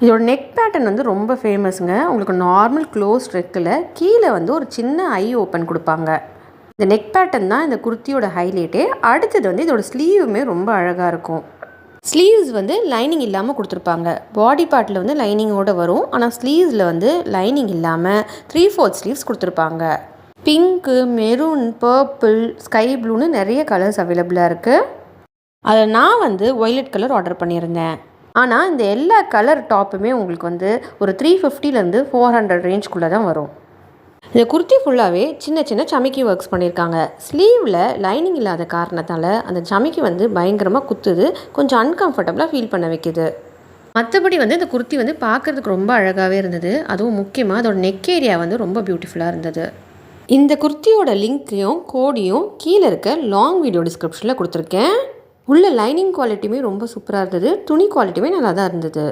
இதோட neck pattern வந்து ரொம்ப ஃபேமஸுங்க. உங்களுக்கு நார்மல் க்ளோஸ்ட் நெக்கில் கீழே வந்து ஒரு சின்ன ஐ ஓப்பன் கொடுப்பாங்க. இந்த நெக் பேட்டர்ன் தான் இந்த குர்த்தியோட ஹைலைட்டே. அடுத்தது வந்து இதோட ஸ்லீவுமே ரொம்ப அழகாக இருக்கும். ஸ்லீவ்ஸ் வந்து லைனிங் இல்லாமல் கொடுத்துருப்பாங்க. பாடி பார்ட்டில் வந்து லைனிங்கோடு வரும். ஆனால் ஸ்லீவ்ஸில் வந்து லைனிங் இல்லாமல் 3/4 ஸ்லீவ்ஸ் கொடுத்துருப்பாங்க. பிங்க்கு, மெரூன், பர்பிள், ஸ்கை ப்ளூன்னு நிறைய கலர்ஸ் அவைலபிளாக இருக்குது. அதில் நான் வந்து ஒய்லட் கலர் ஆர்டர் பண்ணியிருந்தேன். ஆனால் இந்த எல்லா கலர் டாப்புமே உங்களுக்கு வந்து ஒரு 350லேருந்து 400 ரேஞ்சுக்குள்ளே தான் வரும். இந்த குர்த்தி ஃபுல்லாகவே சின்ன சின்ன சமிக்கி ஒர்க்ஸ் பண்ணியிருக்காங்க. ஸ்லீவில் லைனிங் இல்லாத காரணத்தால் அந்த சமிக்கி வந்து பயங்கரமாக குத்துது, கொஞ்சம் அன்கம்ஃபர்டபுளாக ஃபீல் பண்ண வைக்குது. மற்றபடி வந்து இந்த குர்த்தி வந்து பார்க்குறதுக்கு ரொம்ப அழகாகவே இருந்தது. அதுவும் முக்கியமாக அதோட நெக் ஏரியா வந்து ரொம்ப பியூட்டிஃபுல்லாக இருந்தது. இந்த குர்த்தியோட லிங்க்கையும் கோடையும் கீழே இருக்க லாங் வீடியோ டிஸ்கிரிப்ஷனில் கொடுத்துருக்கேன். உள்ள லைனிங் குவாலிட்டியுமே ரொம்ப சூப்பராக இருந்தது. துணி குவாலிட்டியுமே நல்லா தான் இருந்தது.